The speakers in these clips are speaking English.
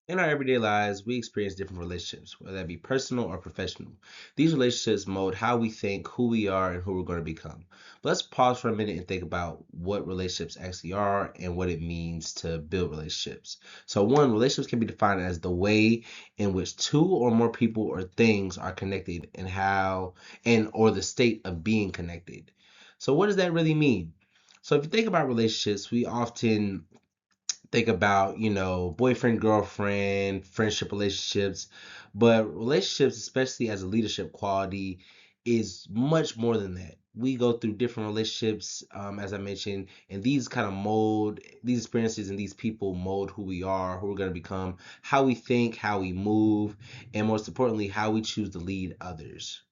In our everyday lives, we experience different relationships, whether that be personal or professional. These relationships mold how we think, who we are, and who we're going to become. But let's pause for a minute and think about what relationships actually are and what it means to build relationships. So, one, relationships can be defined as the way in which two or more people or things are connected and how and or the state of being connected. So, what does that really mean? So, if you think about relationships, we often think about, boyfriend, girlfriend, friendship relationships, but relationships, especially as a leadership quality, is much more than that. We go through different relationships, as I mentioned, and these kind of mold these experiences and these people mold who we are, who we're going to become, how we think, how we move, and most importantly, how we choose to lead others.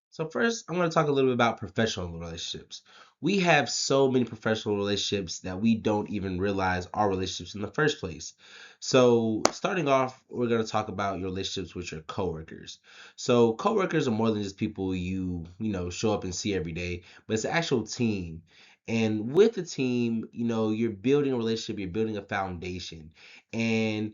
So first, I'm going to talk a little bit about professional relationships. We have so many professional relationships that we don't even realize are relationships in the first place. So starting off, we're going to talk about your relationships with your coworkers. So coworkers are more than just people you show up and see every day, but it's an actual team. And with the team, you're building a relationship, you're building a foundation. And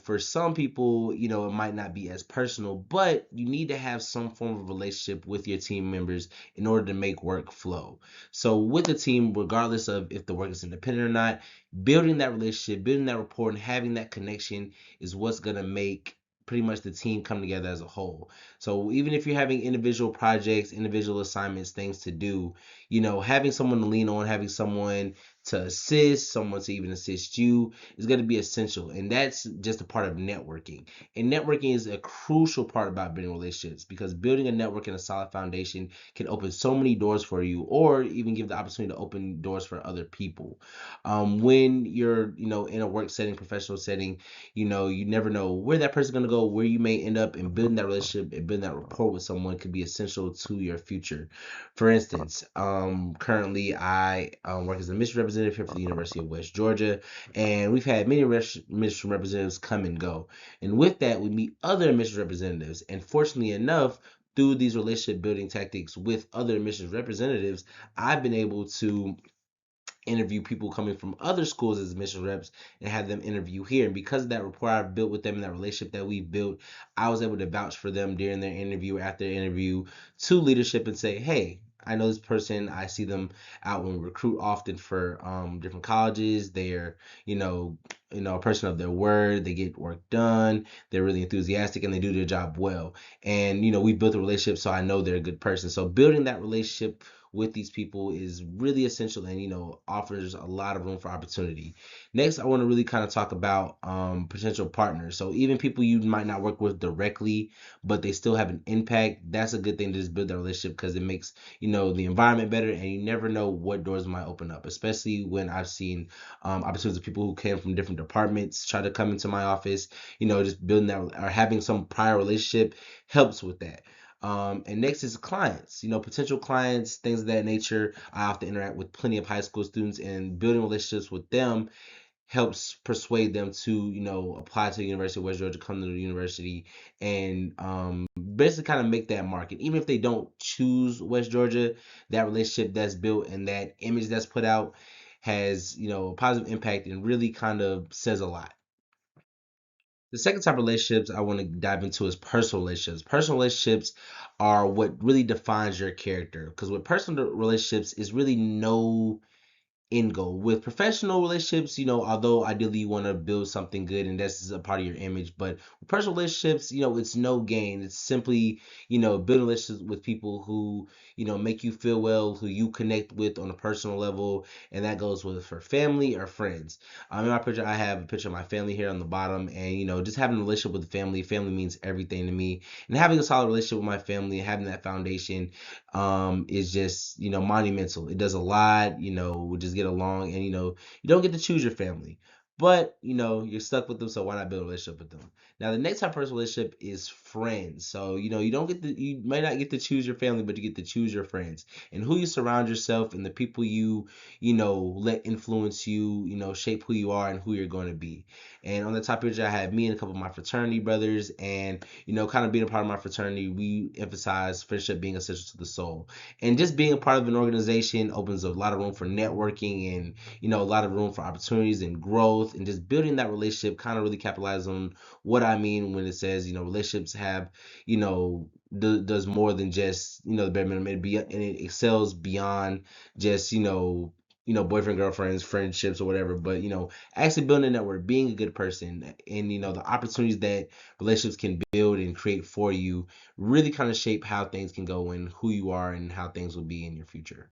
for some people, it might not be as personal, but you need to have some form of relationship with your team members in order to make work flow. So with the team, regardless of if the work is independent or not, building that relationship, building that rapport, and having that connection is what's gonna make pretty much the team come together as a whole. So even if you're having individual projects, individual assignments, things to do, having someone to lean on, having someone to assist, someone to even assist you is going to be essential. And that's just a part of networking. And networking is a crucial part about building relationships because building a network and a solid foundation can open so many doors for you or even give the opportunity to open doors for other people. When you're, in a work setting, professional setting, you never know where that person's going to go, where you may end up, and building that relationship and building that rapport with someone could be essential to your future. For instance, currently I work as a mission representative here for the University of West Georgia, and we've had many mission representatives come and go. And with that, we meet other mission representatives. And fortunately enough, through these relationship building tactics with other mission representatives, I've been able to interview people coming from other schools as mission reps and have them interview here. And because of that rapport I've built with them and that relationship that we built, I was able to vouch for them during their interview, after their interview, to leadership and say, hey, I know this person. I see them out when we recruit often for different colleges. They're, a person of their word. They get work done. They're really enthusiastic and they do their job well. And we built a relationship, so I know they're a good person. So building that relationship with these people is really essential and offers a lot of room for opportunity. Next, I want to really kind of talk about potential partners. So even people you might not work with directly, but they still have an impact. That's a good thing to just build that relationship because it makes the environment better, and you never know what doors might open up. Especially when I've seen opportunities of people who came from different departments try to come into my office. Just building that or having some prior relationship helps with that. And next is clients, potential clients, things of that nature. I have to interact with plenty of high school students, and building relationships with them helps persuade them to, apply to the University of West Georgia, come to the university, and basically kind of make that market. Even if they don't choose West Georgia, that relationship that's built and that image that's put out has, a positive impact and really kind of says a lot. The second type of relationships I want to dive into is personal relationships. Personal relationships are what really defines your character because with personal relationships is really no end goal. With professional relationships, although ideally you want to build something good and that's a part of your image, but with personal relationships, it's no gain. It's simply, building relationships with people who, make you feel well, who you connect with on a personal level, and that goes with for family or friends. In my picture, I have a picture of my family here on the bottom, and just having a relationship with the family. Family means everything to me, and having a solid relationship with my family, having that foundation is just monumental. It does a lot. We just get along, and you don't get to choose your family, but you're stuck with them, so why not build a relationship with them? Now the next type of personal relationship is friends. So you might not get to choose your family, but you get to choose your friends and who you surround yourself and the people let influence you, shape who you are and who you're going to be. And on the top picture, I have me and a couple of my fraternity brothers, and kind of being a part of my fraternity, we emphasize friendship being essential to the soul. And just being a part of an organization opens a lot of room for networking and a lot of room for opportunities and growth. growth and just building that relationship kind of really capitalize on what I mean when it says, relationships have, does more than just, the bare minimum. And it excels beyond just, boyfriend, girlfriends, friendships or whatever. But, actually building a network, being a good person and, the opportunities that relationships can build and create for you really kind of shape how things can go and who you are and how things will be in your future.